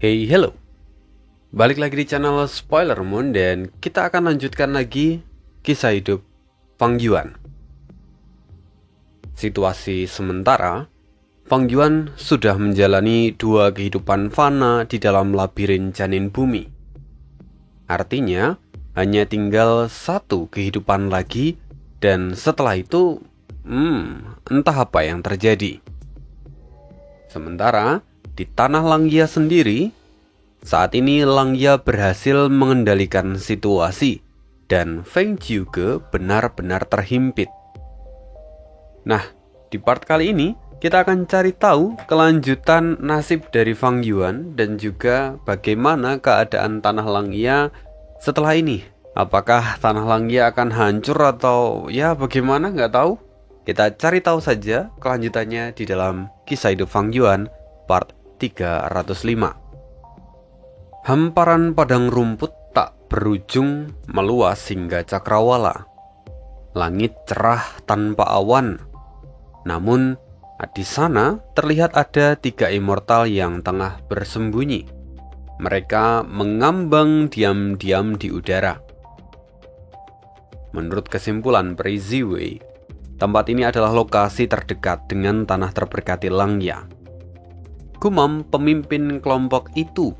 Hey, hello. Balik lagi di channel Spoiler Moon dan kita akan lanjutkan lagi kisah hidup Fang Yuan. Situasi sementara, Fang Yuan sudah menjalani 2 kehidupan fana di dalam labirin janin bumi. Artinya, hanya tinggal 1 kehidupan lagi dan setelah itu, entah apa yang terjadi. Sementara, di tanah Langya sendiri, saat ini Langya berhasil mengendalikan situasi dan Feng Jiuge benar-benar terhimpit. Nah, di part kali ini kita akan cari tahu kelanjutan nasib dari Fang Yuan dan juga bagaimana keadaan tanah Langya setelah ini. Apakah tanah Langya akan hancur atau ya bagaimana, nggak tahu. Kita cari tahu saja kelanjutannya di dalam kisah hidup Fang Yuan part 305. Hamparan padang rumput tak berujung meluas hingga cakrawala. Langit cerah tanpa awan. Namun, di sana terlihat ada 3 immortal yang tengah bersembunyi. Mereka mengambang diam-diam di udara. Menurut kesimpulan Peri Ziwei, tempat ini adalah lokasi terdekat dengan tanah terberkati Langya. Gumam pemimpin kelompok itu,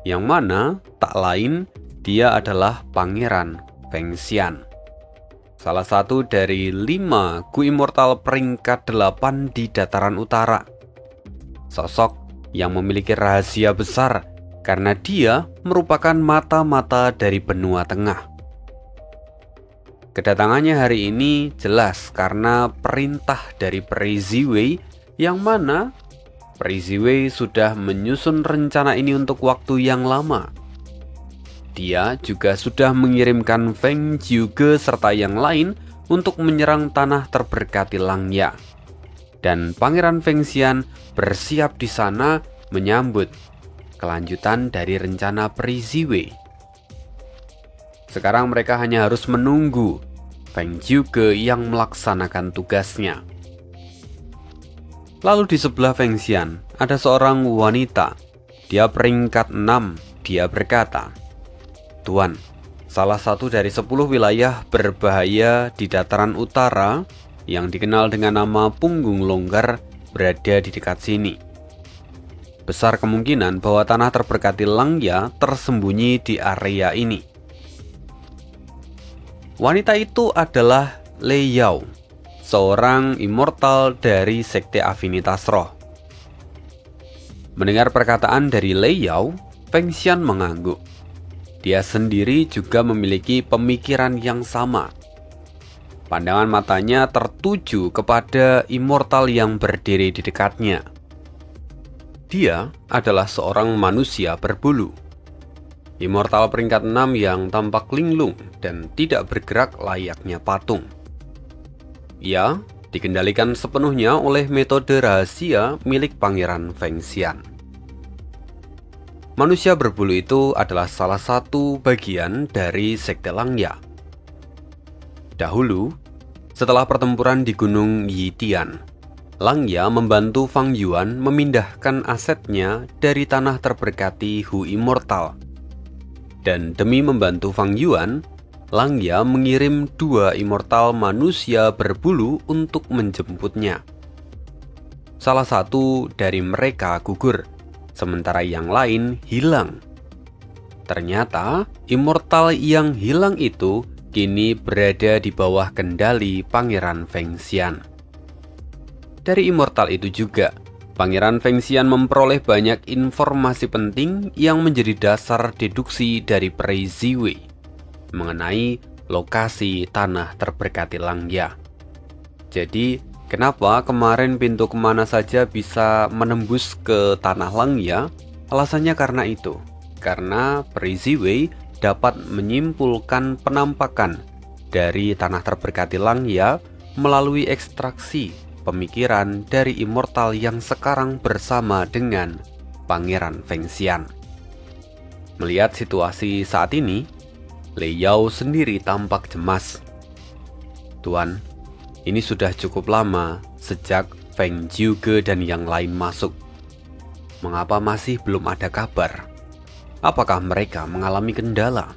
yang mana tak lain dia adalah Pangeran Feng Xian, salah satu dari 5 Gu Immortal peringkat 8 di dataran utara. Sosok yang memiliki rahasia besar karena dia merupakan mata-mata dari benua tengah. Kedatangannya hari ini jelas karena perintah dari Peri Ziwei, yang mana Peri Ziwei sudah menyusun rencana ini untuk waktu yang lama. Dia juga sudah mengirimkan Feng Jiuge serta yang lain untuk menyerang tanah terberkati Langya. Dan Pangeran Feng Xian bersiap di sana menyambut kelanjutan dari rencana Peri Ziwei. Sekarang mereka hanya harus menunggu Feng Jiuge yang melaksanakan tugasnya. Lalu di sebelah Feng Xian ada seorang wanita. Dia peringkat 6. Dia berkata, "Tuan, salah satu dari 10 wilayah berbahaya di dataran utara yang dikenal dengan nama Punggung Longgar berada di dekat sini. Besar kemungkinan bahwa tanah terberkati Langya tersembunyi di area ini." Wanita itu adalah Lei Yao, seorang immortal dari Sekte Afinitas Roh. Mendengar perkataan dari Lei Yao, Feng Xian mengangguk. Dia sendiri juga memiliki pemikiran yang sama. Pandangan matanya tertuju kepada immortal yang berdiri di dekatnya. Dia adalah seorang manusia berbulu. Immortal peringkat 6 yang tampak linglung dan tidak bergerak layaknya patung. Ia dikendalikan sepenuhnya oleh metode rahasia milik Pangeran Feng Xian. Manusia berbulu itu adalah salah satu bagian dari Sekte Langya. Dahulu, setelah pertempuran di Gunung Yitian, Langya membantu Fang Yuan memindahkan asetnya dari tanah terberkati Hu Immortal. Dan demi membantu Fang Yuan, Langya mengirim 2 immortal manusia berbulu untuk menjemputnya. Salah satu dari mereka gugur, sementara yang lain hilang. Ternyata, immortal yang hilang itu kini berada di bawah kendali Pangeran Feng Xian. Dari immortal itu juga, Pangeran Feng Xian memperoleh banyak informasi penting yang menjadi dasar deduksi dari Peri Ziwei mengenai lokasi tanah terberkati Langya. Jadi, kenapa kemarin pintu kemana saja bisa menembus ke tanah Langya? Alasannya karena itu. Karena Peri Ziwei dapat menyimpulkan penampakan dari tanah terberkati Langya melalui ekstraksi pemikiran dari immortal yang sekarang bersama dengan Pangeran Feng Xian. Melihat situasi saat ini, Lei Yao sendiri tampak cemas. "Tuan, ini sudah cukup lama sejak Feng Jiuge dan yang lain masuk. Mengapa masih belum ada kabar?" apakah mereka mengalami kendala?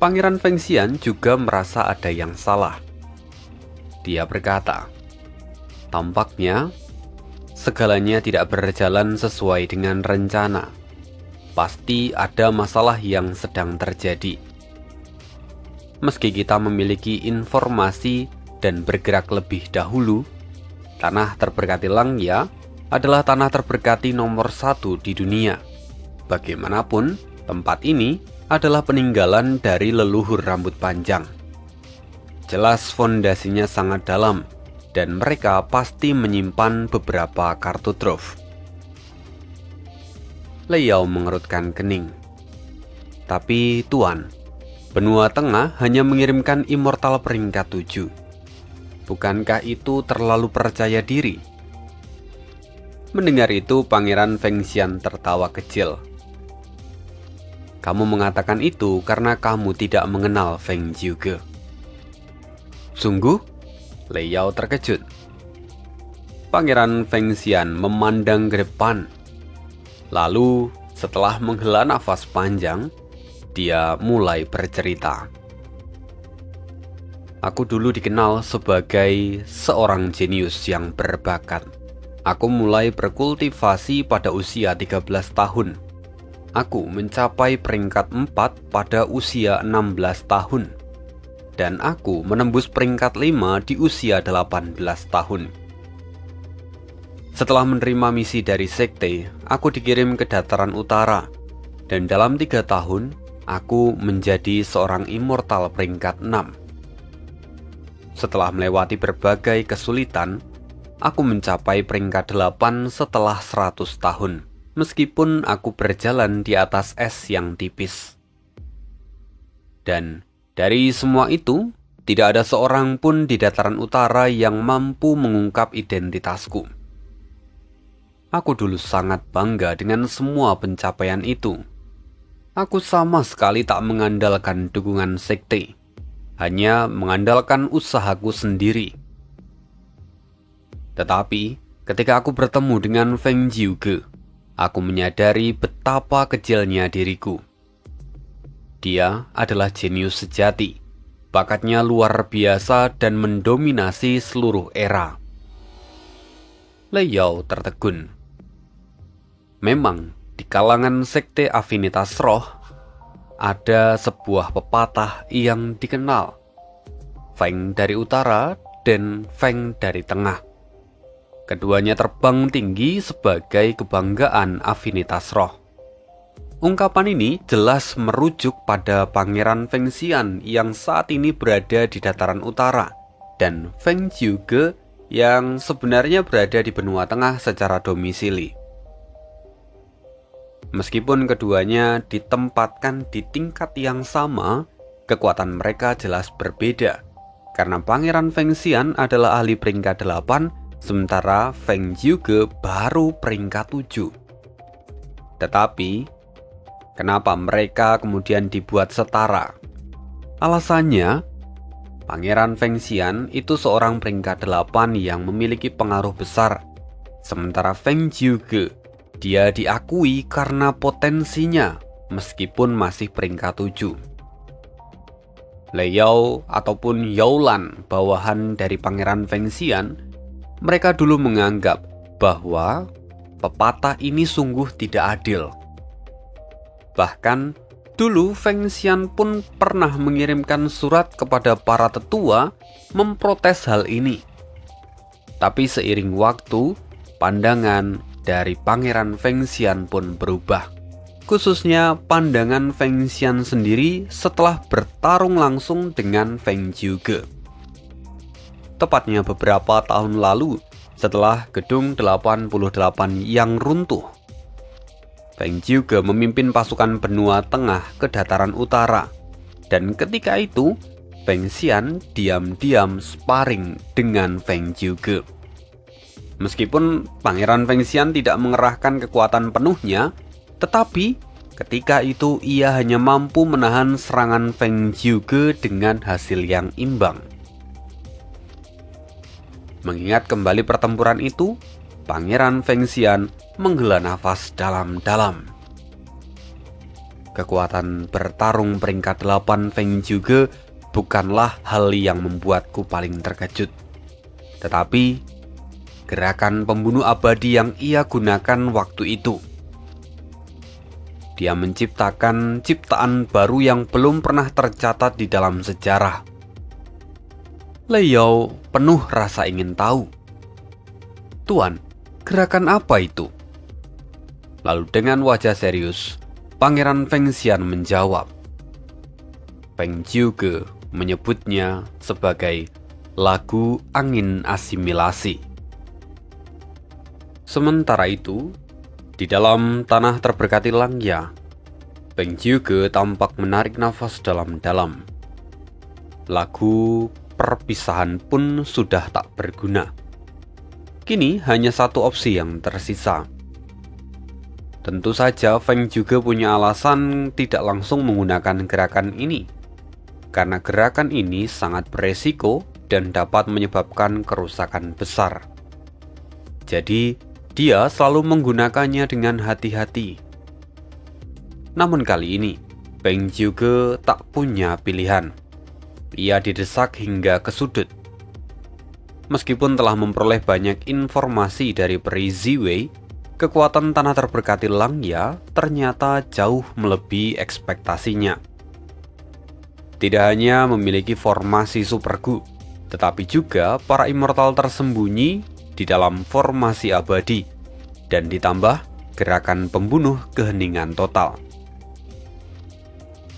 Pangeran Feng Xian juga merasa ada yang salah. Dia berkata, tampaknya segalanya tidak berjalan sesuai dengan rencana. Pasti ada masalah yang sedang terjadi. Meski kita memiliki informasi dan bergerak lebih dahulu, tanah terberkati Langya adalah tanah terberkati nomor 1 di dunia. Bagaimanapun, tempat ini adalah peninggalan dari leluhur rambut panjang. Jelas fondasinya sangat dalam, dan mereka pasti menyimpan beberapa kartu truf. Lei Yao mengerutkan kening. Tapi Tuan, benua tengah hanya mengirimkan immortal peringkat 7. Bukankah itu terlalu percaya diri? Mendengar itu, Pangeran Feng Xian tertawa kecil. Kamu mengatakan itu karena kamu tidak mengenal Feng Jiuge. Sungguh? Lei Yao terkejut. Pangeran Feng Xian memandang ke depan. Lalu, setelah menghela nafas panjang, dia mulai bercerita. Aku dulu dikenal sebagai seorang jenius yang berbakat. Aku mulai berkultivasi pada usia 13 tahun. Aku mencapai peringkat 4 pada usia 16 tahun. Dan aku menembus peringkat 5 di usia 18 tahun. Setelah menerima misi dari sekte, aku dikirim ke dataran utara. Dan dalam 3 tahun, aku menjadi seorang immortal peringkat 6. Setelah melewati berbagai kesulitan, aku mencapai peringkat 8 setelah 100 tahun. Meskipun aku berjalan di atas es yang tipis. Dan dari semua itu, tidak ada seorang pun di dataran utara yang mampu mengungkap identitasku. Aku dulu sangat bangga dengan semua pencapaian itu. Aku sama sekali tak mengandalkan dukungan sekte, hanya mengandalkan usahaku sendiri. Tetapi, ketika aku bertemu dengan Feng Jiuge, aku menyadari betapa kecilnya diriku. Dia adalah jenius sejati. Bakatnya luar biasa dan mendominasi seluruh era. Lei Yao tertegun. Memang, di kalangan sekte afinitas roh, ada sebuah pepatah yang dikenal. Feng dari utara dan Feng dari tengah. Keduanya terbang tinggi sebagai kebanggaan afinitas roh. Ungkapan ini jelas merujuk pada Pangeran Feng Xian yang saat ini berada di dataran utara dan Feng Jiuge yang sebenarnya berada di benua tengah secara domisili. Meskipun keduanya ditempatkan di tingkat yang sama, kekuatan mereka jelas berbeda. Karena Pangeran Feng Xian adalah ahli peringkat 8, sementara Feng Jiuge baru peringkat 7. Tetapi, kenapa mereka kemudian dibuat setara? Alasannya, Pangeran Feng Xian itu seorang peringkat 8 yang memiliki pengaruh besar. Sementara Feng Jiuge, dia diakui karena potensinya meskipun masih peringkat 7. Lei Yao ataupun Yaolan, bawahan dari Pangeran Feng Xian, mereka dulu menganggap bahwa pepatah ini sungguh tidak adil. Bahkan, dulu Feng Xian pun pernah mengirimkan surat kepada para tetua memprotes hal ini. Tapi seiring waktu, pandangan dari Pangeran Feng Xian pun berubah. Khususnya pandangan Feng Xian sendiri setelah bertarung langsung dengan Feng Jiuge. Tepatnya beberapa tahun lalu, setelah Gedung 88 yang runtuh, Feng Jiuge memimpin pasukan benua tengah ke dataran utara. Dan ketika itu, Feng Xian diam-diam sparring dengan Feng Jiuge. Meskipun Pangeran Feng Xian tidak mengerahkan kekuatan penuhnya, tetapi ketika itu ia hanya mampu menahan serangan Feng Jiuge dengan hasil yang imbang. Mengingat kembali pertempuran itu, Pangeran Feng Xian menghela nafas dalam-dalam. kekuatan bertarung peringkat 8 Feng Zhuge bukanlah hal yang membuatku paling terkejut. Tetapi, gerakan pembunuh abadi yang ia gunakan waktu itu. Dia menciptakan ciptaan baru yang belum pernah tercatat di dalam sejarah. Lei Yao penuh rasa ingin tahu. "Tuan, gerakan apa itu?" Lalu dengan wajah serius, Pangeran Feng Xian menjawab. Feng Zhuge menyebutnya sebagai lagu angin asimilasi. Sementara itu, di dalam tanah terberkati Langya, Feng Zhuge tampak menarik nafas dalam-dalam. Lagu perpisahan pun sudah tak berguna. Kini hanya satu opsi yang tersisa. Tentu saja Feng juga punya alasan tidak langsung menggunakan gerakan ini, karena gerakan ini sangat beresiko dan dapat menyebabkan kerusakan besar. Jadi, dia selalu menggunakannya dengan hati-hati. Namun kali ini, Feng juga tak punya pilihan. Ia didesak hingga ke sudut. Meskipun telah memperoleh banyak informasi dari peri Ziwei, kekuatan tanah terberkati Langya ternyata jauh melebihi ekspektasinya. Tidak hanya memiliki formasi Super Gu, tetapi juga para immortal tersembunyi di dalam formasi abadi, dan ditambah gerakan pembunuh keheningan total.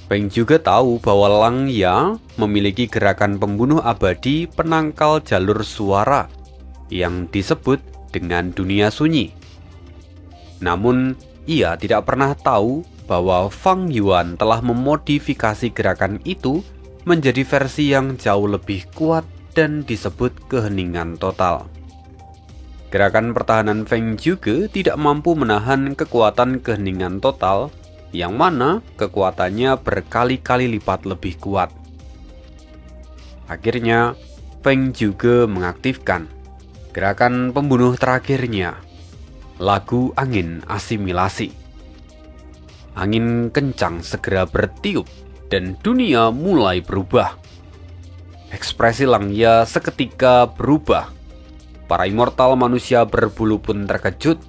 Feng juga tahu bahwa Langya memiliki gerakan pembunuh abadi penangkal jalur suara yang disebut dengan dunia sunyi. Namun, ia tidak pernah tahu bahwa Fang Yuan telah memodifikasi gerakan itu menjadi versi yang jauh lebih kuat dan disebut keheningan total. Gerakan pertahanan Feng juga tidak mampu menahan kekuatan keheningan total, yang mana kekuatannya berkali-kali lipat lebih kuat. Akhirnya, Feng juga mengaktifkan gerakan pembunuh terakhirnya, lagu angin asimilasi. Angin kencang segera bertiup dan dunia mulai berubah. Ekspresi Langya seketika berubah. Para immortal manusia berbulu pun terkejut,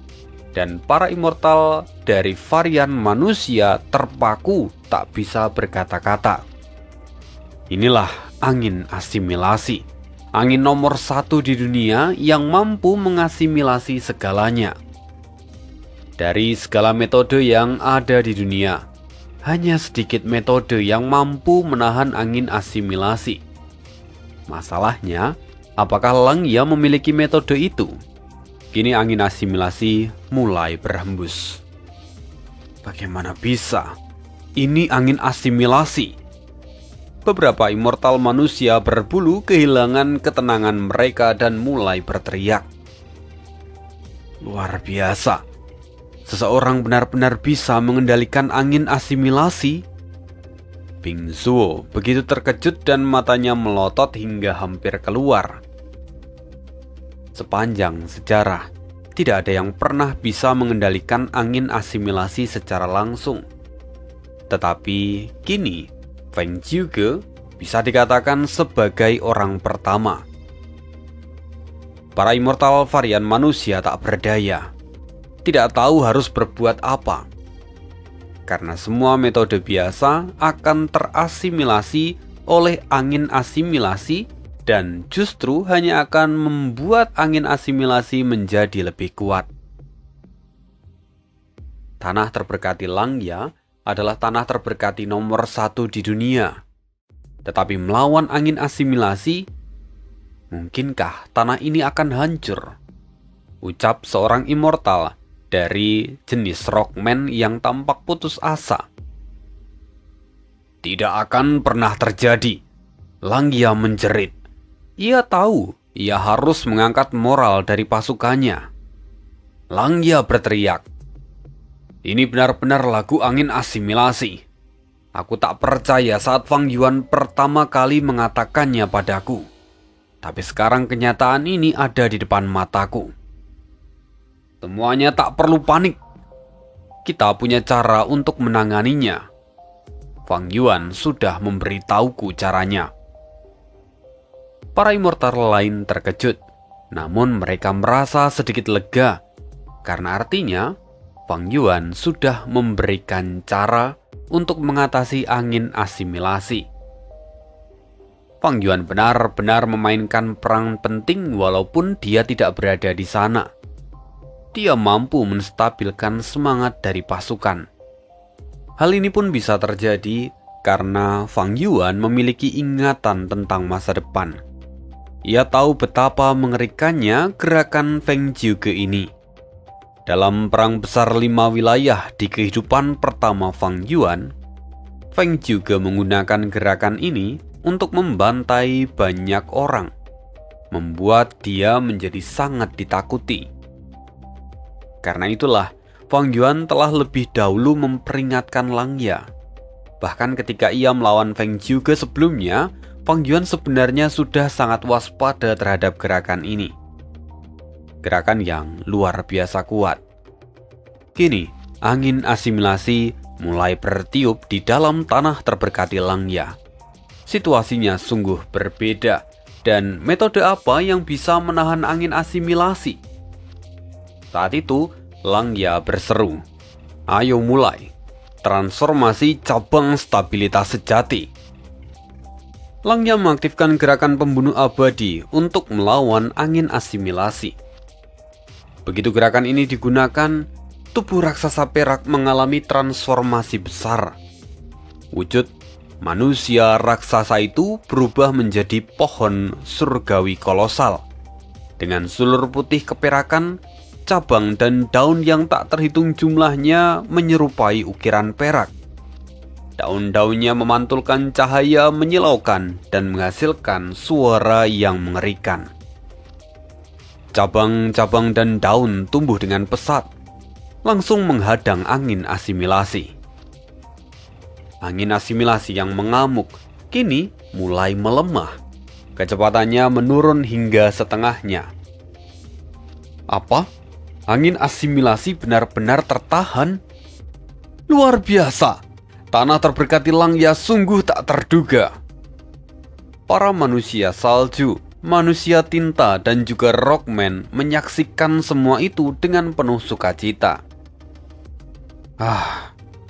dan para immortal dari varian manusia terpaku tak bisa berkata-kata. Inilah angin asimilasi, angin nomor 1 di dunia yang mampu mengasimilasi segalanya. Dari segala metode yang ada di dunia, hanya sedikit metode yang mampu menahan angin asimilasi. Masalahnya, apakah Langya memiliki metode itu? Kini angin asimilasi mulai berhembus. Bagaimana bisa? Ini angin asimilasi. Beberapa immortal manusia berbulu kehilangan ketenangan mereka dan mulai berteriak. Luar biasa. Seseorang benar-benar bisa mengendalikan angin asimilasi. Bing Zuo begitu terkejut dan matanya melotot hingga hampir keluar. Sepanjang sejarah, tidak ada yang pernah bisa mengendalikan angin asimilasi secara langsung. Tetapi kini, Feng Zhuge bisa dikatakan sebagai orang pertama. Para immortal varian manusia tak berdaya, tidak tahu harus berbuat apa. Karena semua metode biasa akan terasimilasi oleh angin asimilasi dan justru hanya akan membuat angin asimilasi menjadi lebih kuat. Tanah terberkati Langya adalah tanah terberkati nomor 1 di dunia. Tetapi melawan angin asimilasi, mungkinkah tanah ini akan hancur? Ucap seorang immortal dari jenis Rockman yang tampak putus asa. Tidak akan pernah terjadi. Langya menjerit. Ia tahu ia harus mengangkat moral dari pasukannya. Langya berteriak. Ini benar-benar lagu angin asimilasi. Aku tak percaya saat Fang Yuan pertama kali mengatakannya padaku. Tapi sekarang kenyataan ini ada di depan mataku. Semuanya tak perlu panik. Kita punya cara untuk menanganinya. Fang Yuan sudah memberitahuku caranya. Para immortal lain terkejut, namun mereka merasa sedikit lega, karena artinya Fang Yuan sudah memberikan cara untuk mengatasi angin asimilasi. Fang Yuan benar-benar memainkan peran penting walaupun dia tidak berada di sana. Dia mampu menstabilkan semangat dari pasukan. Hal ini pun bisa terjadi karena Fang Yuan memiliki ingatan tentang masa depan. Ia tahu betapa mengerikannya gerakan Feng Jiuge ini. Dalam perang besar 5 wilayah di kehidupan pertama Fang Yuan, Feng Jiuge menggunakan gerakan ini untuk membantai banyak orang, membuat dia menjadi sangat ditakuti. Karena itulah, Fang Yuan telah lebih dahulu memperingatkan Langya. Bahkan ketika ia melawan Feng Jiuge sebelumnya, Fang Yuan sebenarnya sudah sangat waspada terhadap gerakan ini. Gerakan yang luar biasa kuat. Kini, angin asimilasi mulai bertiup di dalam tanah terberkati Langya. Situasinya sungguh berbeda, dan metode apa yang bisa menahan angin asimilasi? Saat itu, Langya berseru, "Ayo mulai, transformasi cabang stabilitas sejati." Langya mengaktifkan gerakan pembunuh abadi untuk melawan angin asimilasi. Begitu gerakan ini digunakan, tubuh raksasa perak mengalami transformasi besar. Wujud manusia raksasa itu berubah menjadi pohon surgawi kolosal. Dengan sulur putih keperakan, cabang dan daun yang tak terhitung jumlahnya menyerupai ukiran perak. Daun-daunnya memantulkan cahaya menyilaukan dan menghasilkan suara yang mengerikan. Cabang-cabang dan daun tumbuh dengan pesat, langsung menghadang angin asimilasi. Angin asimilasi yang mengamuk kini mulai melemah. Kecepatannya menurun hingga setengahnya. Apa? Angin asimilasi benar-benar tertahan? Luar biasa! Tanah terberkati Langya sungguh tak terduga. Para manusia salju, manusia tinta, dan juga Rockman menyaksikan semua itu dengan penuh sukacita.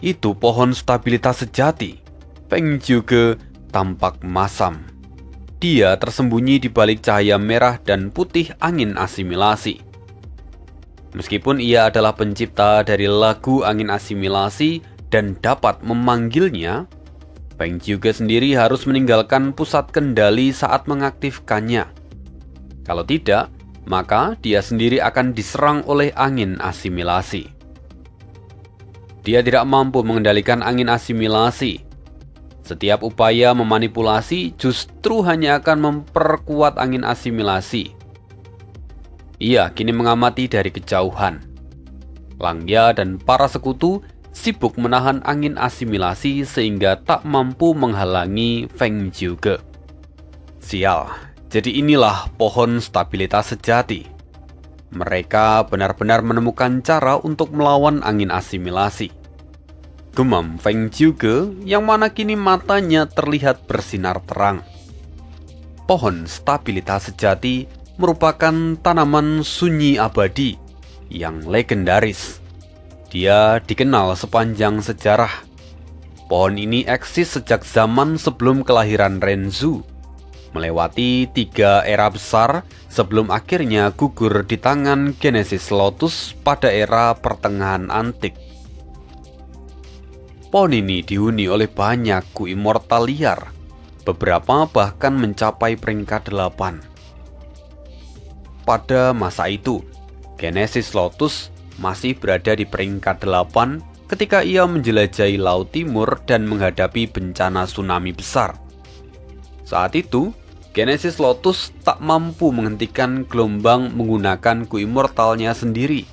Itu pohon stabilitas sejati. Feng Jiuge tampak masam. Dia tersembunyi di balik cahaya merah dan putih angin asimilasi. Meskipun ia adalah pencipta dari lagu angin asimilasi dan dapat memanggilnya, Feng Jiuge sendiri harus meninggalkan pusat kendali saat mengaktifkannya. Kalau tidak, maka dia sendiri akan diserang oleh angin asimilasi. Dia tidak mampu mengendalikan angin asimilasi. Setiap upaya memanipulasi justru hanya akan memperkuat angin asimilasi. Ia kini mengamati dari kejauhan. Langya dan para sekutu sibuk menahan angin asimilasi sehingga tak mampu menghalangi Feng Jiuge. Sial, jadi inilah pohon stabilitas sejati. Mereka benar-benar menemukan cara untuk melawan angin asimilasi. Gemam Feng Jiuge yang mana kini matanya terlihat bersinar terang. Pohon stabilitas sejati merupakan tanaman sunyi abadi yang legendaris. Dia dikenal sepanjang sejarah. Pohon ini eksis sejak zaman sebelum kelahiran Renzu, melewati 3 era besar sebelum akhirnya gugur di tangan Genesis Lotus pada era pertengahan antik. Pohon ini dihuni oleh banyak Gu Immortal liar, beberapa bahkan mencapai peringkat 8. Pada masa itu, Genesis Lotus masih berada di peringkat 8 ketika ia menjelajahi Laut Timur dan menghadapi bencana tsunami besar. Saat itu, Genesis Lotus tak mampu menghentikan gelombang menggunakan Gu Immortalnya sendiri.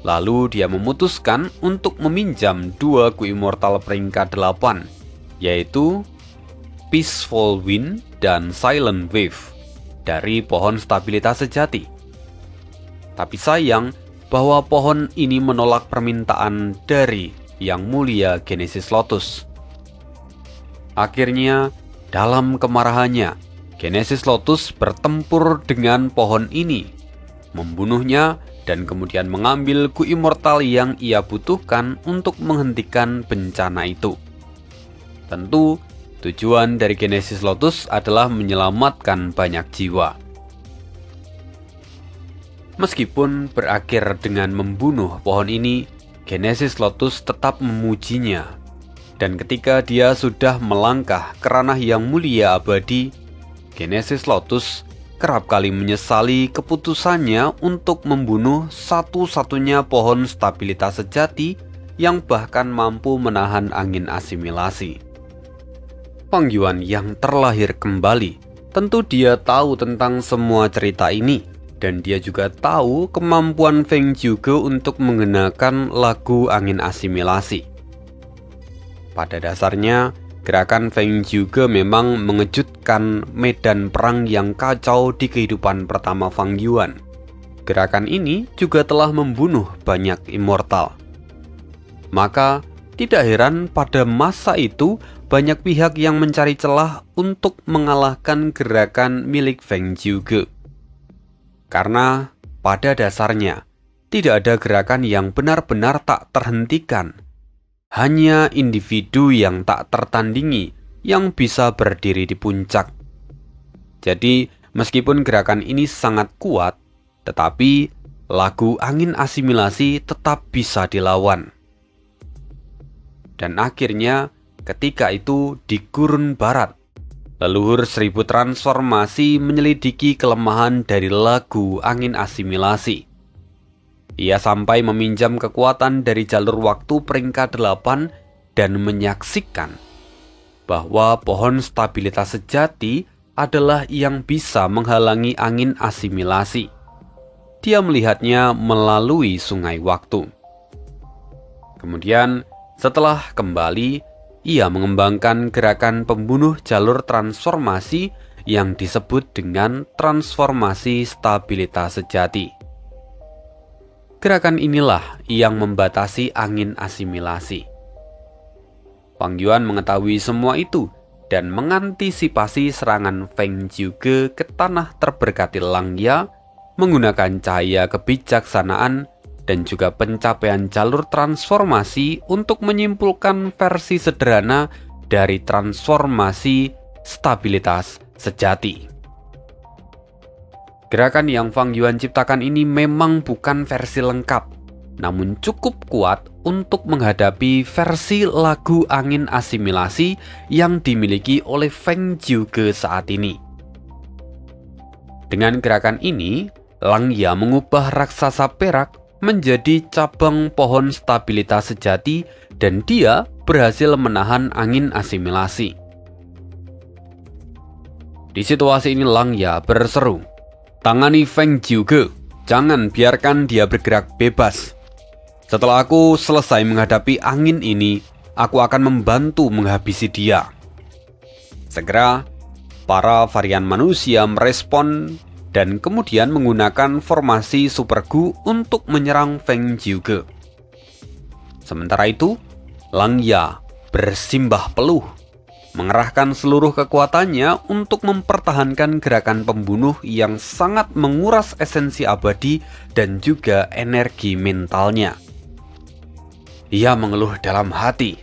Lalu dia memutuskan untuk meminjam 2 Gu Immortal peringkat 8, yaitu Peaceful Wind dan Silent Wave dari pohon stabilitas sejati. Tapi sayang bahwa pohon ini menolak permintaan dari Yang Mulia Genesis Lotus. Akhirnya, dalam kemarahannya, Genesis Lotus bertempur dengan pohon ini, membunuhnya, dan kemudian mengambil Gu Immortal yang ia butuhkan untuk menghentikan bencana itu. Tentu, tujuan dari Genesis Lotus adalah menyelamatkan banyak jiwa. Meskipun berakhir dengan membunuh pohon ini, Genesis Lotus tetap memujinya. Dan ketika dia sudah melangkah ke ranah yang mulia abadi, Genesis Lotus kerap kali menyesali keputusannya untuk membunuh satu-satunya pohon stabilitas sejati yang bahkan mampu menahan angin asimilasi. Fang Yuan yang terlahir kembali, tentu dia tahu tentang semua cerita ini, dan dia juga tahu kemampuan Feng Jiuge untuk mengenakan lagu angin asimilasi. Pada dasarnya, gerakan Feng Jiuge memang mengejutkan medan perang yang kacau di kehidupan pertama Fang Yuan. Gerakan ini juga telah membunuh banyak immortal. Maka, tidak heran pada masa itu banyak pihak yang mencari celah untuk mengalahkan gerakan milik Feng Jiuge. Karena pada dasarnya, tidak ada gerakan yang benar-benar tak terhentikan. Hanya individu yang tak tertandingi yang bisa berdiri di puncak. Jadi, meskipun gerakan ini sangat kuat, tetapi lagu angin asimilasi tetap bisa dilawan. Dan akhirnya, ketika itu di Gurun Barat, leluhur 1000 transformasi menyelidiki kelemahan dari lagu angin asimilasi. Ia sampai meminjam kekuatan dari jalur waktu peringkat 8 dan menyaksikan bahwa pohon stabilitas sejati adalah yang bisa menghalangi angin asimilasi. Dia melihatnya melalui sungai waktu. Kemudian, setelah kembali, ia mengembangkan gerakan pembunuh jalur transformasi yang disebut dengan transformasi stabilitas sejati. Gerakan inilah yang membatasi angin asimilasi. Fang Yuan mengetahui semua itu dan mengantisipasi serangan Feng Jiuge ke tanah terberkati Langya menggunakan cahaya kebijaksanaan dan juga pencapaian jalur transformasi untuk menyimpulkan versi sederhana dari transformasi stabilitas sejati. Gerakan yang Fang Yuan ciptakan ini memang bukan versi lengkap, namun cukup kuat untuk menghadapi versi lagu angin asimilasi yang dimiliki oleh Feng Jiuge saat ini. Dengan gerakan ini, Langya mengubah raksasa perak menjadi cabang pohon stabilitas sejati dan dia berhasil menahan angin asimilasi. Di situasi ini Langya berseru, "Tangani Feng Jiuge, jangan biarkan dia bergerak bebas. Setelah aku selesai menghadapi angin ini, aku akan membantu menghabisi dia." Segera, para varian manusia merespon dan kemudian menggunakan formasi Super Gu untuk menyerang Feng Jiuge. Sementara itu, Langya bersimbah peluh, mengerahkan seluruh kekuatannya untuk mempertahankan gerakan pembunuh yang sangat menguras esensi abadi dan juga energi mentalnya. Ia mengeluh dalam hati,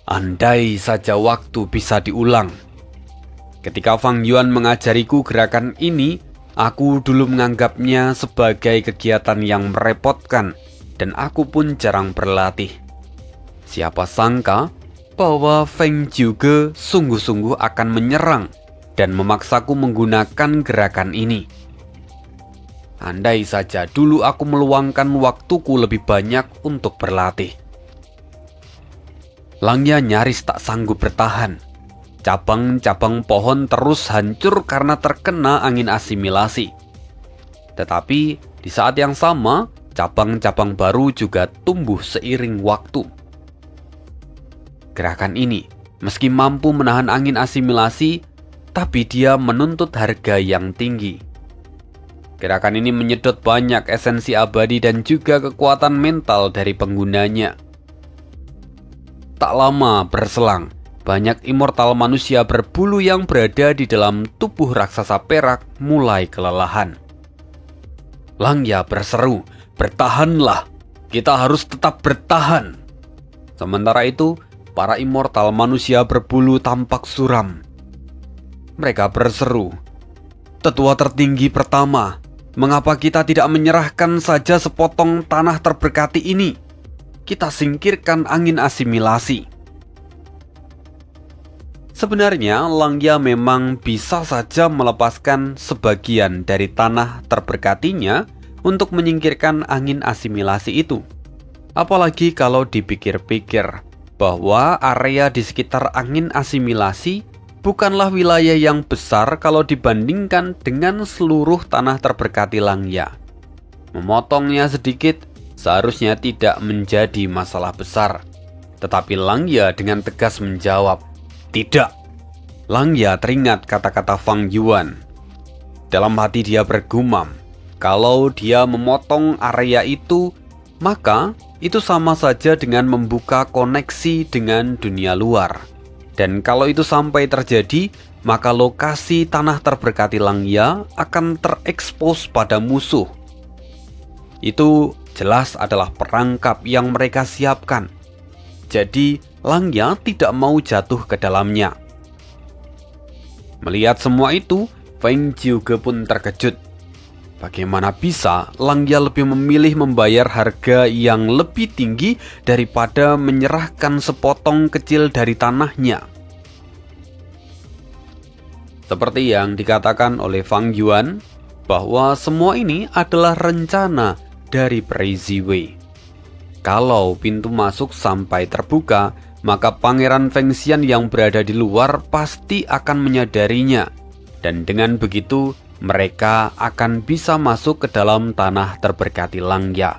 andai saja waktu bisa diulang. Ketika Fang Yuan mengajariku gerakan ini, aku dulu menganggapnya sebagai kegiatan yang merepotkan dan aku pun jarang berlatih. Siapa sangka bahwa Feng Jiuge sungguh-sungguh akan menyerang dan memaksaku menggunakan gerakan ini. Andai saja dulu aku meluangkan waktuku lebih banyak untuk berlatih. Langya nyaris tak sanggup bertahan. Cabang-cabang pohon terus hancur karena terkena angin asimilasi. Tetapi di saat yang sama, cabang-cabang baru juga tumbuh seiring waktu. Gerakan ini, meski mampu menahan angin asimilasi, tapi dia menuntut harga yang tinggi. Gerakan ini menyedot banyak esensi abadi dan juga kekuatan mental dari penggunanya. Tak lama berselang, banyak immortal manusia berbulu yang berada di dalam tubuh raksasa perak mulai kelelahan. Langya berseru, "Bertahanlah, kita harus tetap bertahan." Sementara itu, para immortal manusia berbulu tampak suram. Mereka berseru, "Tetua tertinggi pertama, mengapa kita tidak menyerahkan saja sepotong tanah terberkati ini? Kita singkirkan angin asimilasi." Sebenarnya, Langya memang bisa saja melepaskan sebagian dari tanah terberkatinya untuk menyingkirkan angin asimilasi itu. Apalagi kalau dipikir-pikir bahwa area di sekitar angin asimilasi bukanlah wilayah yang besar kalau dibandingkan dengan seluruh tanah terberkati Langya. Memotongnya sedikit seharusnya tidak menjadi masalah besar. Tetapi Langya dengan tegas menjawab, "Tidak." Langya teringat kata-kata Fang Yuan. Dalam hati dia bergumam, kalau dia memotong area itu, maka itu sama saja dengan membuka koneksi dengan dunia luar. Dan kalau itu sampai terjadi, maka lokasi tanah terberkati Langya akan terekspos pada musuh. Itu jelas adalah perangkap yang mereka siapkan. Jadi, Langya tidak mau jatuh ke dalamnya. Melihat semua itu, Feng Jiuge pun terkejut. Bagaimana bisa Langya lebih memilih membayar harga yang lebih tinggi daripada menyerahkan sepotong kecil dari tanahnya? Seperti yang dikatakan oleh Fang Yuan, bahwa semua ini adalah rencana dari peri Ziwei. Kalau pintu masuk sampai terbuka, maka Pangeran Fengxian yang berada di luar pasti akan menyadarinya. Dan dengan begitu, mereka akan bisa masuk ke dalam tanah terberkati Langya.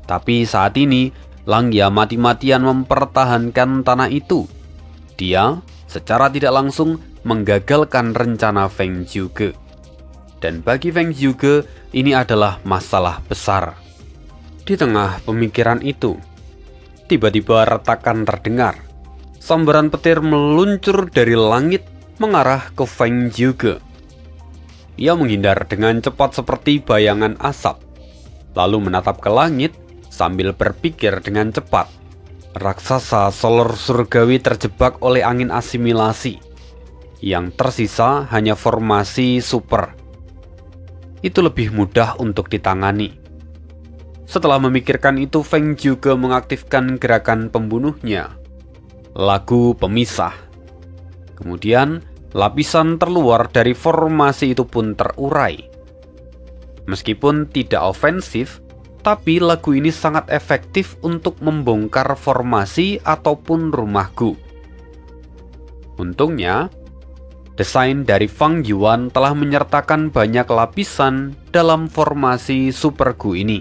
Tapi saat ini, Langya mati-matian mempertahankan tanah itu. Dia secara tidak langsung menggagalkan rencana Feng Jiuge. Dan bagi Feng Jiuge, ini adalah masalah besar. Di tengah pemikiran itu, tiba-tiba retakan terdengar. Sambaran petir meluncur dari langit mengarah ke Feng Jiuge. Ia menghindar dengan cepat seperti bayangan asap, lalu menatap ke langit sambil berpikir dengan cepat. Raksasa solar surgawi terjebak oleh angin asimilasi. Yang tersisa hanya formasi super. Itu lebih mudah untuk ditangani. Setelah memikirkan itu, Feng Jiuge mengaktifkan gerakan pembunuhnya, lagu pemisah. Kemudian, lapisan terluar dari formasi itu pun terurai. Meskipun tidak ofensif, tapi lagu ini sangat efektif untuk membongkar formasi ataupun rumah Gu. Untungnya, desain dari Fang Yuan telah menyertakan banyak lapisan dalam formasi Super Gu ini.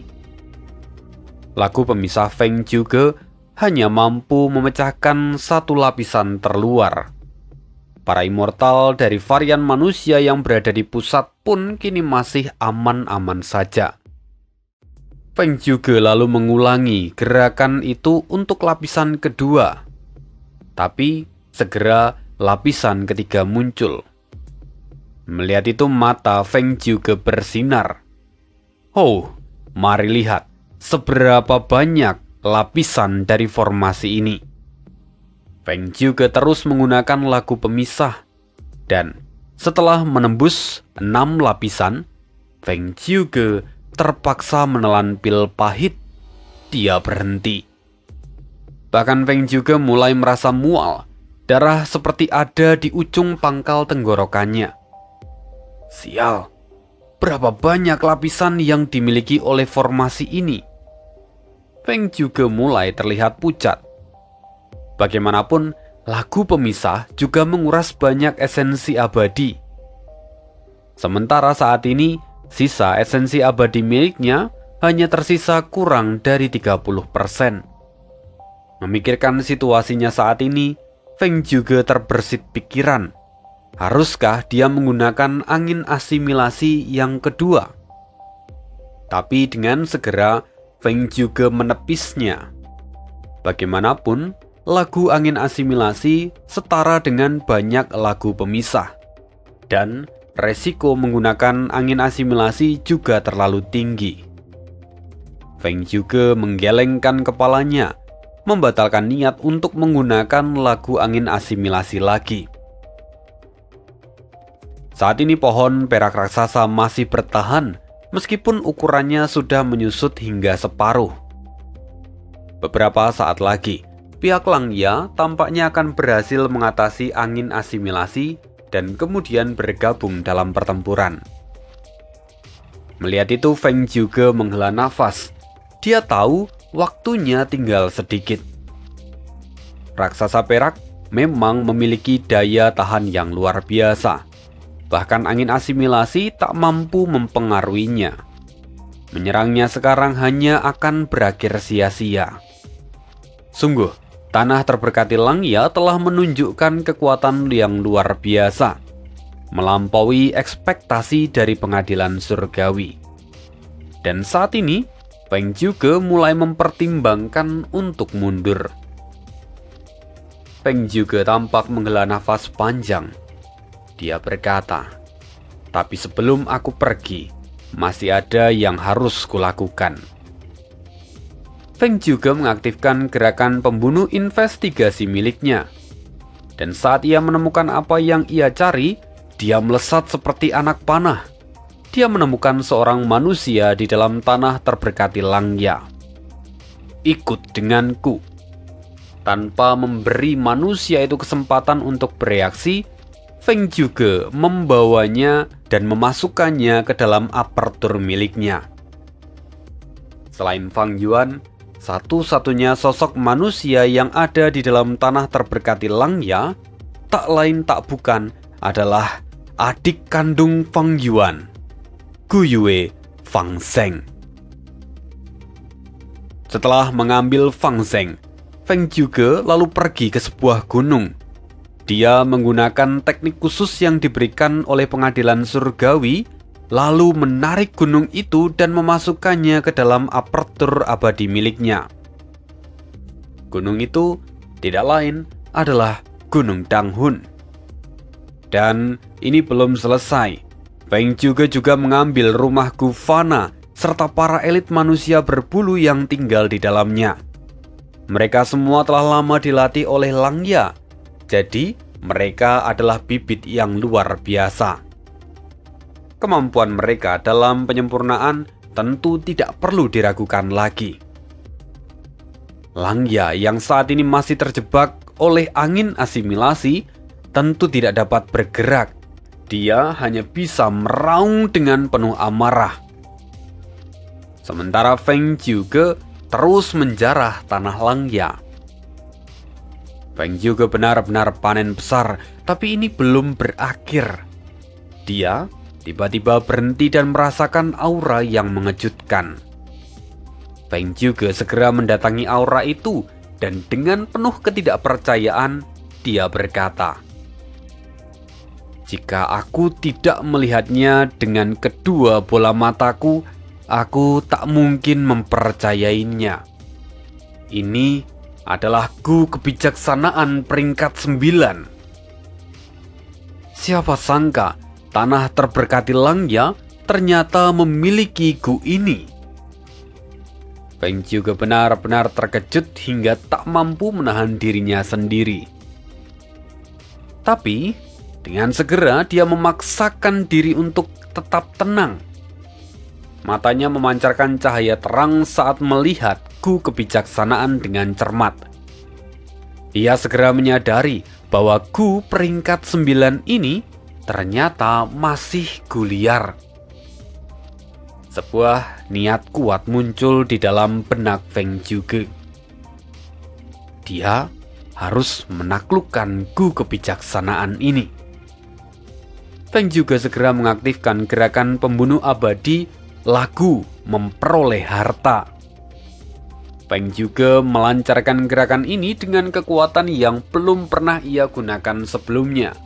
Lagu pemisah Feng Jiuge hanya mampu memecahkan satu lapisan terluar. Para immortal dari varian manusia yang berada di pusat pun kini masih aman-aman saja. Feng Jiuge lalu mengulangi gerakan itu untuk lapisan kedua. Tapi segera lapisan ketiga muncul. Melihat itu, mata Feng Jiuge bersinar. "Oh, mari lihat seberapa banyak lapisan dari formasi ini." Feng Jiuge terus menggunakan lagu pemisah, dan setelah menembus 6 lapisan, Feng Jiuge terpaksa menelan pil pahit. Dia berhenti. Bahkan Feng Jiuge mulai merasa mual. Darah seperti ada di ujung pangkal tenggorokannya. Sial, berapa banyak lapisan yang dimiliki oleh formasi ini? Feng Jiuge mulai terlihat pucat. Bagaimanapun, lagu pemisah juga menguras banyak esensi abadi. Sementara saat ini, sisa esensi abadi miliknya hanya tersisa kurang dari 30%. Memikirkan situasinya saat ini, Feng Jiuge terbersit pikiran. Haruskah dia menggunakan angin asimilasi yang kedua? Tapi dengan segera, Feng Jiuge menepisnya. Bagaimanapun, lagu angin asimilasi setara dengan banyak lagu pemisah. Dan resiko menggunakan angin asimilasi juga terlalu tinggi. Feng juga menggelengkan kepalanya, membatalkan niat untuk menggunakan lagu angin asimilasi lagi. Saat ini pohon perak raksasa masih bertahan, meskipun ukurannya sudah menyusut hingga separuh. Beberapa saat lagi, pihak Langya tampaknya akan berhasil mengatasi angin asimilasi dan kemudian bergabung dalam pertempuran. Melihat itu, Feng juga menghela nafas. Dia tahu waktunya tinggal sedikit. Raksasa perak memang memiliki daya tahan yang luar biasa. Bahkan angin asimilasi tak mampu mempengaruhinya. Menyerangnya sekarang hanya akan berakhir sia-sia. Sungguh, tanah terberkati Langya telah menunjukkan kekuatan yang luar biasa, melampaui ekspektasi dari pengadilan surgawi. Dan saat ini, Feng juga mulai mempertimbangkan untuk mundur. Feng juga tampak menghela nafas panjang. Dia berkata, "Tapi sebelum aku pergi, masih ada yang harus kulakukan." Feng juga mengaktifkan gerakan pembunuh investigasi miliknya. Dan saat ia menemukan apa yang ia cari, dia melesat seperti anak panah. Dia menemukan seorang manusia di dalam tanah terberkati Langya. "Ikut denganku." Tanpa memberi manusia itu kesempatan untuk bereaksi, Feng juga membawanya dan memasukkannya ke dalam apertur miliknya. Selain Fang Yuan, satu-satunya sosok manusia yang ada di dalam tanah terberkati Langya tak lain tak bukan adalah adik kandung Fang Yuan, Guyue Fang Zheng. Setelah mengambil Fang Zheng, Feng juga lalu pergi ke sebuah gunung. Dia menggunakan teknik khusus yang diberikan oleh pengadilan surgawi, lalu menarik gunung itu dan memasukkannya ke dalam apertur abadi miliknya. Gunung itu tidak lain adalah Gunung Danghun. Dan ini belum selesai. Feng juga mengambil rumah Gufana serta para elit manusia berbulu yang tinggal di dalamnya. Mereka semua telah lama dilatih oleh Langya. Jadi, mereka adalah bibit yang luar biasa. Kemampuan mereka dalam penyempurnaan tentu tidak perlu diragukan lagi. Langya yang saat ini masih terjebak oleh angin asimilasi tentu tidak dapat bergerak. Dia hanya bisa meraung dengan penuh amarah. Sementara Feng juga terus menjarah tanah Langya. Feng juga benar-benar panen besar, tapi ini belum berakhir. Dia tiba-tiba berhenti dan merasakan aura yang mengejutkan. Feng juga segera mendatangi aura itu dan dengan penuh ketidakpercayaan, dia berkata, "Jika aku tidak melihatnya dengan kedua bola mataku, aku tak mungkin mempercayainya. Ini adalah Gu kebijaksanaan peringkat 9. Siapa sangka tanah terberkati Langya ternyata memiliki Gu ini." Feng juga benar-benar terkejut hingga tak mampu menahan dirinya sendiri. Tapi dengan segera dia memaksakan diri untuk tetap tenang. Matanya memancarkan cahaya terang saat melihat Gu kebijaksanaan dengan cermat. Ia segera menyadari bahwa Gu peringkat 9 ini ternyata masih Gu liar. Sebuah niat kuat muncul di dalam benak Feng juga. Dia harus menaklukkan Gu kebijaksanaan ini. Feng juga segera mengaktifkan gerakan pembunuh abadi lagu memperoleh harta. Feng juga melancarkan gerakan ini dengan kekuatan yang belum pernah ia gunakan sebelumnya.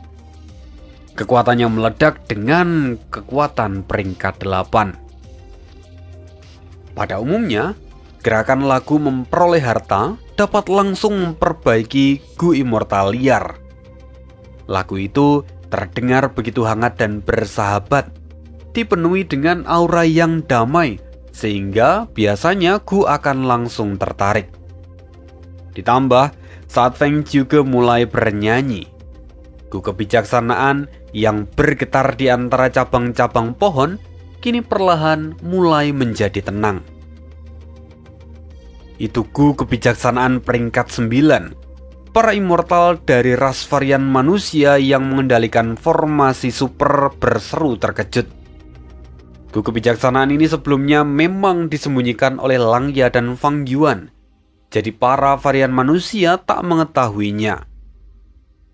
Kekuatannya meledak dengan kekuatan peringkat 8. Pada umumnya, gerakan lagu memperoleh harta dapat langsung memperbaiki Gu Immortal liar. Lagu itu terdengar begitu hangat dan bersahabat, dipenuhi dengan aura yang damai, sehingga biasanya Gu akan langsung tertarik. Ditambah, saat Feng juga mulai bernyanyi, Gu kebijaksanaan yang bergetar di antara cabang-cabang pohon kini perlahan mulai menjadi tenang. Itu Gu kebijaksanaan peringkat 9, para immortal dari ras varian manusia yang mengendalikan formasi super berseru terkejut. Gu kebijaksanaan ini sebelumnya memang disembunyikan oleh Langya dan Fang Yuan, jadi para varian manusia tak mengetahuinya.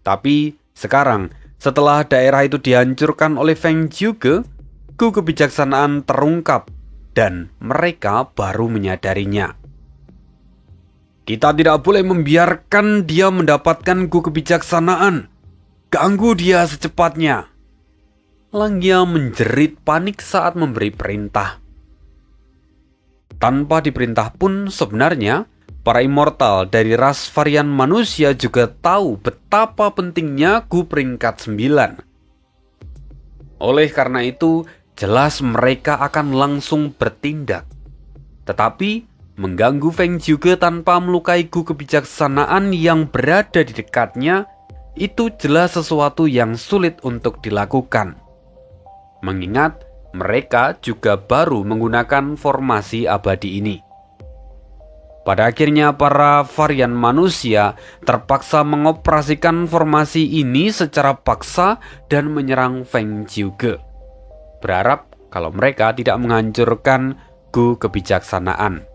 Tapi sekarang, setelah daerah itu dihancurkan oleh Feng Jiuge, Gu kebijaksanaan terungkap dan mereka baru menyadarinya. Kita tidak boleh membiarkan dia mendapatkan Gu kebijaksanaan. Ganggu dia secepatnya. Langya menjerit panik saat memberi perintah. Tanpa diperintah pun sebenarnya, para immortal dari ras varian manusia juga tahu betapa pentingnya Gu peringkat 9. Oleh karena itu, jelas mereka akan langsung bertindak. Tetapi, mengganggu Feng Jiuge tanpa melukai Gu kebijaksanaan yang berada di dekatnya, itu jelas sesuatu yang sulit untuk dilakukan. Mengingat mereka juga baru menggunakan formasi abadi ini. Pada akhirnya para varian manusia terpaksa mengoperasikan formasi ini secara paksa dan menyerang Feng Jiuge, berharap kalau mereka tidak menghancurkan Gu kebijaksanaan.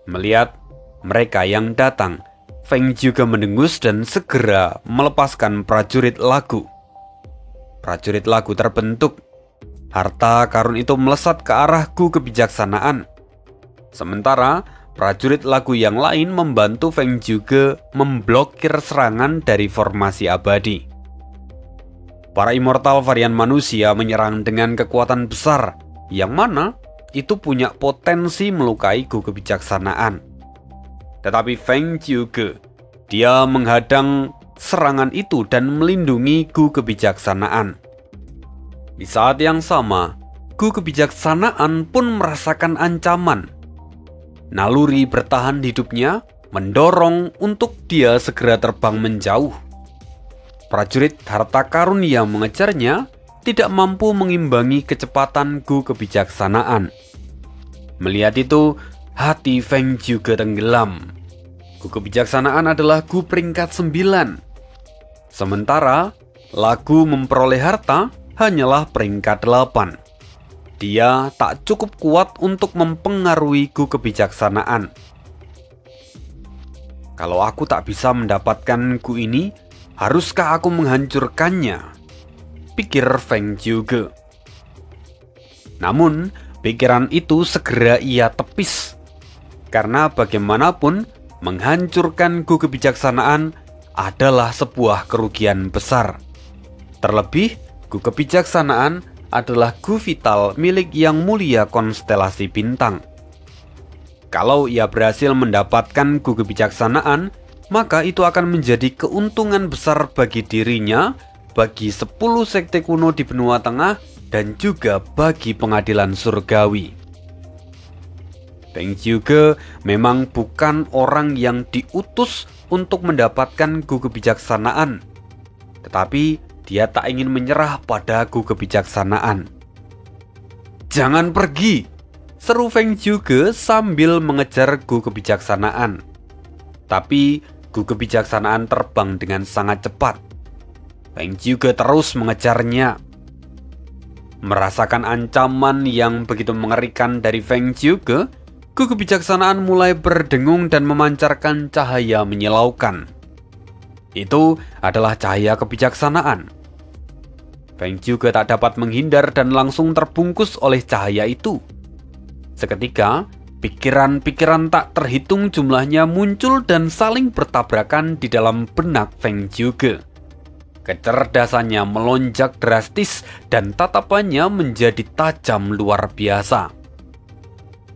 Melihat mereka yang datang, Feng Jiuge mendengus dan segera melepaskan prajurit lagu. Prajurit lagu terbentuk. Harta karun itu melesat ke arah Gu kebijaksanaan. Sementara prajurit lagu yang lain membantu Feng Jiuge memblokir serangan dari formasi abadi. Para immortal varian manusia menyerang dengan kekuatan besar, yang mana itu punya potensi melukai Gu kebijaksanaan. Tetapi Feng Jiuge, dia menghadang serangan itu dan melindungi Gu kebijaksanaan. Di saat yang sama, Gu kebijaksanaan pun merasakan ancaman. Naluri bertahan hidupnya mendorong untuk dia segera terbang menjauh. Prajurit harta karun yang mengejarnya tidak mampu mengimbangi kecepatan Gu kebijaksanaan. Melihat itu, hati Feng Jiuge tenggelam. Gu kebijaksanaan adalah Gu peringkat 9. Sementara lagu memperoleh harta hanyalah peringkat 8. Dia tak cukup kuat untuk mempengaruhi Gu kebijaksanaan. Kalau aku tak bisa mendapatkan Gu ini, haruskah aku menghancurkannya? Pikir Feng Jiuge. Namun, pikiran itu segera ia tepis. Karena bagaimanapun, menghancurkan Gu kebijaksanaan adalah sebuah kerugian besar. Terlebih, Gu kebijaksanaan adalah Gu vital milik yang mulia konstelasi bintang. Kalau ia berhasil mendapatkan Gu kebijaksanaan, maka itu akan menjadi keuntungan besar bagi dirinya, bagi 10 sekte kuno di benua tengah, dan juga bagi pengadilan surgawi. Feng Jiuge memang bukan orang yang diutus untuk mendapatkan Gu kebijaksanaan, tetapi dia tak ingin menyerah pada Gu kebijaksanaan. "Jangan pergi!" seru Feng Jiuge sambil mengejar Gu kebijaksanaan. Tapi Gu kebijaksanaan terbang dengan sangat cepat. Feng Jiuge terus mengejarnya. Merasakan ancaman yang begitu mengerikan dari Feng Jiuge, Gu kebijaksanaan mulai berdengung dan memancarkan cahaya menyilaukan. Itu adalah cahaya kebijaksanaan. Feng Jiuge tak dapat menghindar dan langsung terbungkus oleh cahaya itu. Seketika, pikiran-pikiran tak terhitung jumlahnya muncul dan saling bertabrakan di dalam benak Feng Jiuge. Kecerdasannya melonjak drastis dan tatapannya menjadi tajam luar biasa.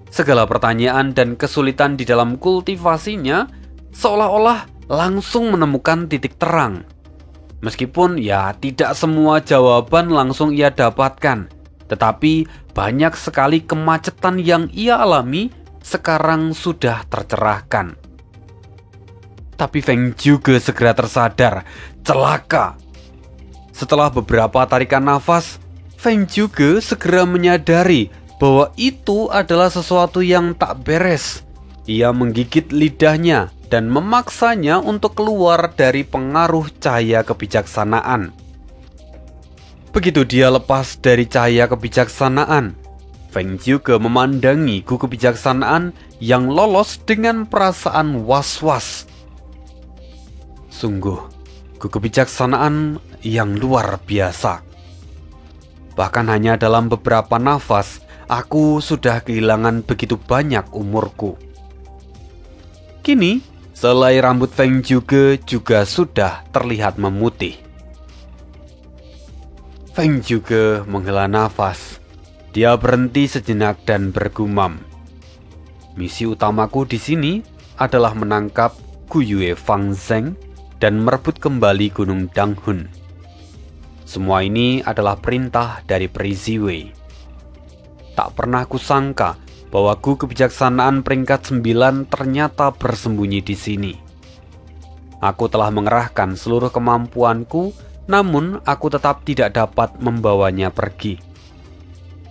segala pertanyaan dan kesulitan di dalam kultivasinya seolah-olah langsung menemukan titik terang. Meskipun ya tidak semua jawaban langsung ia dapatkan, tetapi banyak sekali kemacetan yang ia alami sekarang sudah tercerahkan. Tapi Feng juga segera tersadar, celaka. Setelah beberapa tarikan nafas, Feng juga segera menyadari bahwa itu adalah sesuatu yang tak beres. Ia menggigit lidahnya dan memaksanya untuk keluar dari pengaruh cahaya kebijaksanaan. Begitu dia lepas dari cahaya kebijaksanaan, Feng juga memandangi Gu kebijaksanaan yang lolos dengan perasaan was-was. Sungguh, Gu kebijaksanaan yang luar biasa. Bahkan hanya dalam beberapa nafas, aku sudah kehilangan begitu banyak umurku. Kini, selai rambut Feng juga sudah terlihat memutih. Feng juga menghela nafas. Dia berhenti sejenak dan bergumam. Misi utamaku di sini adalah menangkap Gu Yue Fang Zheng dan merebut kembali Gunung Danghun. Semua ini adalah perintah dari Peri Ziwei. Tak pernah kusangka bahwa Gu kebijaksanaan peringkat 9 ternyata bersembunyi di sini. Aku telah mengerahkan seluruh kemampuanku, namun aku tetap tidak dapat membawanya pergi.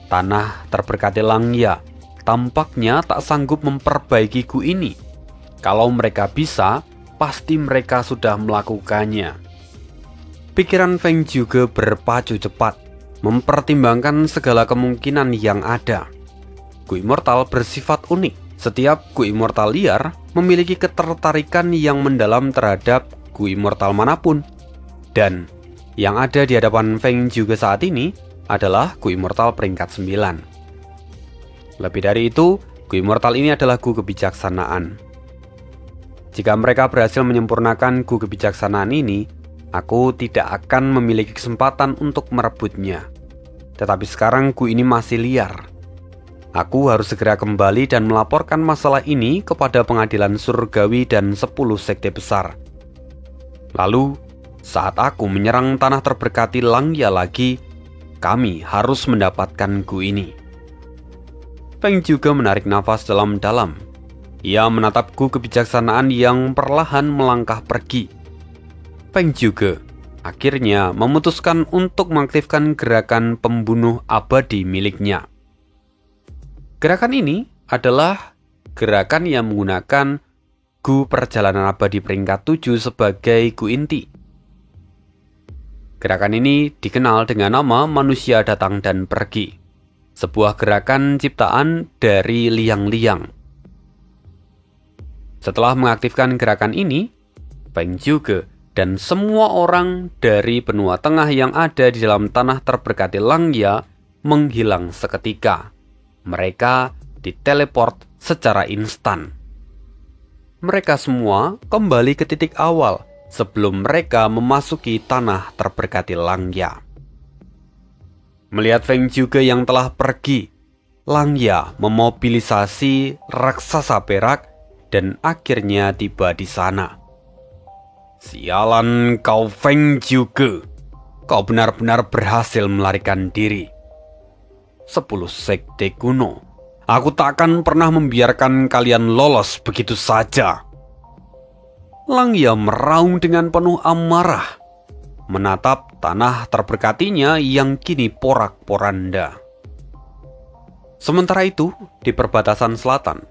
Tanah terberkati Langya tampaknya tak sanggup memperbaiki Gu ini. Kalau mereka bisa, pasti mereka sudah melakukannya. Pikiran Feng juga berpacu cepat, mempertimbangkan segala kemungkinan yang ada. Gu Immortal bersifat unik. Setiap Gu Immortal liar memiliki ketertarikan yang mendalam terhadap Gu Immortal manapun. Dan yang ada di hadapan Feng juga saat ini adalah Gu Immortal peringkat 9. Lebih dari itu, Gu Immortal ini adalah Gu kebijaksanaan. Jika mereka berhasil menyempurnakan Gu kebijaksanaan ini, aku tidak akan memiliki kesempatan untuk merebutnya. Tetapi sekarang Gu ini masih liar. Aku harus segera kembali dan melaporkan masalah ini kepada pengadilan surgawi dan 10 sekte besar. Lalu, saat aku menyerang tanah terberkati Langya lagi, kami harus mendapatkan Gu ini. Feng juga menarik nafas dalam-dalam. Ia menatap Gu kebijaksanaan yang perlahan melangkah pergi. Feng juga akhirnya memutuskan untuk mengaktifkan gerakan pembunuh abadi miliknya. Gerakan ini adalah gerakan yang menggunakan Gu perjalanan abadi peringkat 7 sebagai Gu inti. Gerakan ini dikenal dengan nama manusia datang dan pergi, sebuah gerakan ciptaan dari liang-liang. Setelah mengaktifkan gerakan ini, Feng juga dan semua orang dari benua tengah yang ada di dalam tanah terberkati Langya menghilang seketika. Mereka diteleport secara instan. Mereka semua kembali ke titik awal sebelum mereka memasuki tanah terberkati Langya. Melihat Feng juga yang telah pergi, Langya memobilisasi raksasa perak dan akhirnya tiba di sana. Sialan kau Feng juga, kau benar-benar berhasil melarikan diri. 10 sekte kuno, aku tak akan pernah membiarkan kalian lolos begitu saja. Langya meraung dengan penuh amarah, menatap tanah terberkatinya yang kini porak-poranda. Sementara itu, di perbatasan selatan,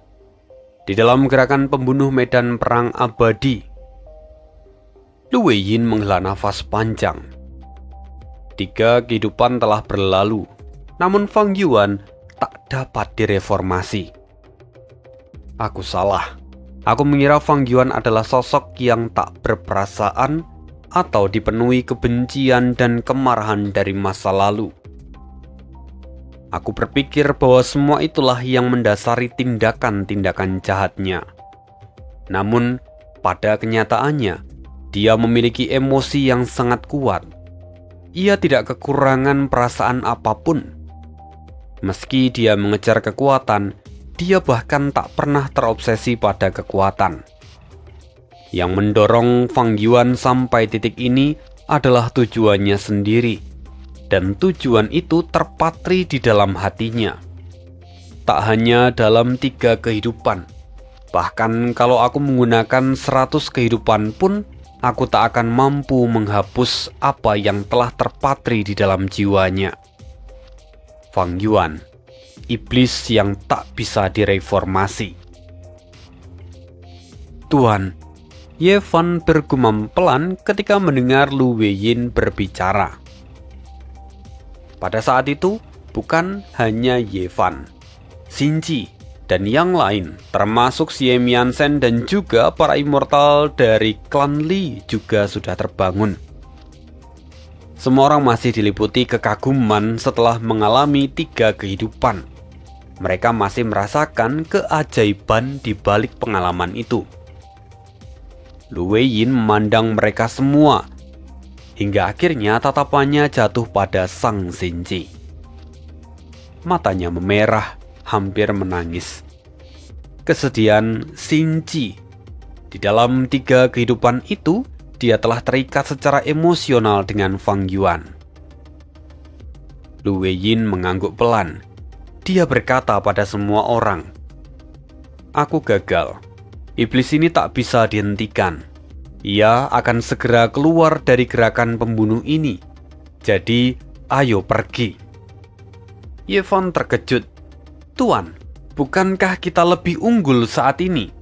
di dalam gerakan pembunuh medan perang abadi, Lu Weiyin menghela nafas panjang. 3 kehidupan telah berlalu, namun Fang Yuan tak dapat direformasi. Aku salah. Aku mengira Fang Yuan adalah sosok yang tak berperasaan atau dipenuhi kebencian dan kemarahan dari masa lalu. Aku berpikir bahwa semua itulah yang mendasari tindakan-tindakan jahatnya. Namun, pada kenyataannya, dia memiliki emosi yang sangat kuat. Ia tidak kekurangan perasaan apapun. Meski dia mengejar kekuatan, dia bahkan tak pernah terobsesi pada kekuatan. Yang mendorong Fang Yuan sampai titik ini adalah tujuannya sendiri, dan tujuan itu terpatri di dalam hatinya. Tak hanya dalam 3 kehidupan, bahkan kalau aku menggunakan 100 kehidupan pun, aku tak akan mampu menghapus apa yang telah terpatri di dalam jiwanya. Fang Yuan, iblis yang tak bisa direformasi. Tuan, Ye Fan bergumam pelan ketika mendengar Lu Weiyin berbicara. Pada saat itu, bukan hanya Ye Fan, Xin Ji, dan yang lain, termasuk Xie Mianzhen dan juga para immortal dari klan Li juga sudah terbangun. Semua orang masih diliputi kekaguman setelah mengalami 3 kehidupan. Mereka masih merasakan keajaiban di balik pengalaman itu. Lu Weiyin memandang mereka semua, hingga akhirnya tatapannya jatuh pada Sang Xin Ji. Matanya memerah, hampir menangis. Kesedihan Xin Ji. Di dalam 3 kehidupan itu, dia telah terikat secara emosional dengan Fang Yuan. Lu Weiyin mengangguk pelan. Dia berkata pada semua orang, "Aku gagal. Iblis ini tak bisa dihentikan. Ia akan segera keluar dari gerakan pembunuh ini. Jadi, ayo pergi." Ye Fan terkejut. "Tuan, bukankah kita lebih unggul saat ini?"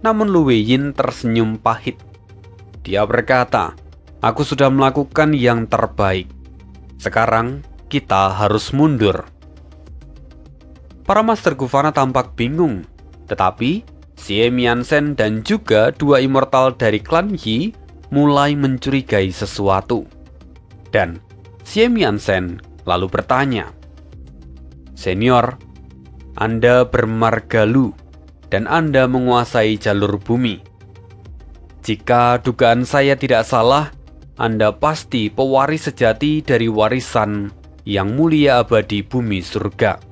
Namun Lu Weiyin tersenyum pahit. Dia berkata, "Aku sudah melakukan yang terbaik. Sekarang kita harus mundur." Para Master Gufana tampak bingung, tetapi Xie Mianzhen dan juga 2 immortal dari klan Yi mulai mencurigai sesuatu. Dan Xie Mianzhen lalu bertanya, "Senior, Anda bermarga Lu dan Anda menguasai jalur bumi. Jika dugaan saya tidak salah, Anda pasti pewaris sejati dari warisan yang mulia abadi bumi surga."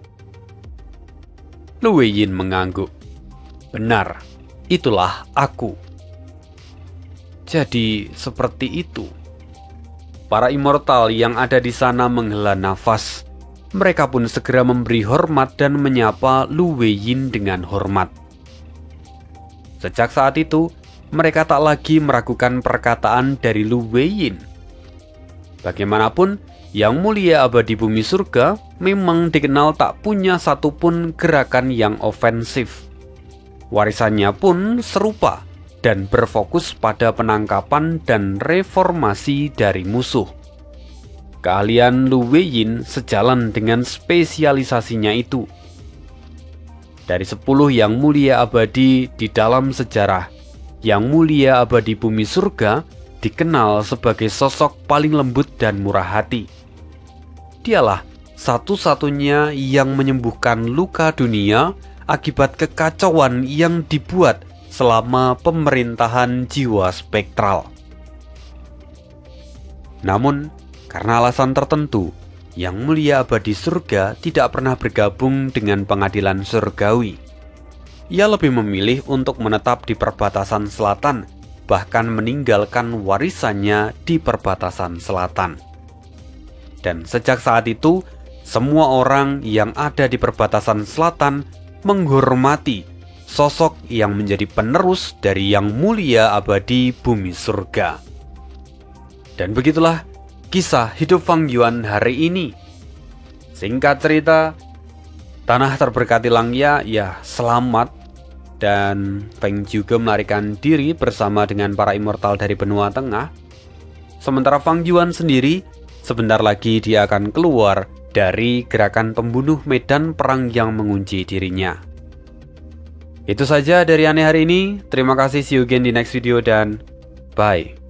Lu Weiyin mengangguk. "Benar, itulah aku." Jadi seperti itu. Para immortal yang ada di sana menghela nafas. Mereka pun segera memberi hormat dan menyapa Lu Weiyin dengan hormat. Sejak saat itu, mereka tak lagi meragukan perkataan dari Lu Weiyin. Bagaimanapun, Yang Mulia Abadi Bumi Surga memang dikenal tak punya satupun gerakan yang ofensif. Warisannya pun serupa dan berfokus pada penangkapan dan reformasi dari musuh. Keahlian Lu Weiyin sejalan dengan spesialisasinya itu. Dari 10 Yang Mulia Abadi di dalam sejarah, Yang Mulia Abadi Bumi Surga dikenal sebagai sosok paling lembut dan murah hati. Dialah satu-satunya yang menyembuhkan luka dunia akibat kekacauan yang dibuat selama pemerintahan jiwa spektral. Namun, karena alasan tertentu, Yang Mulia Abadi Surga tidak pernah bergabung dengan pengadilan surgawi. Ia lebih memilih untuk menetap di perbatasan selatan, bahkan meninggalkan warisannya di perbatasan selatan. Dan sejak saat itu, semua orang yang ada di perbatasan selatan menghormati sosok yang menjadi penerus dari Yang Mulia Abadi Bumi Surga. Dan begitulah kisah hidup Fang Yuan hari ini. Singkat cerita, tanah terberkati Langya ya selamat, dan Feng juga melarikan diri bersama dengan para immortal dari benua tengah. Sementara Fang Yuan sendiri, sebentar lagi dia akan keluar dari gerakan pembunuh medan perang yang mengunci dirinya. Itu saja dari Aneh hari ini. Terima kasih, see you again di next video, dan bye.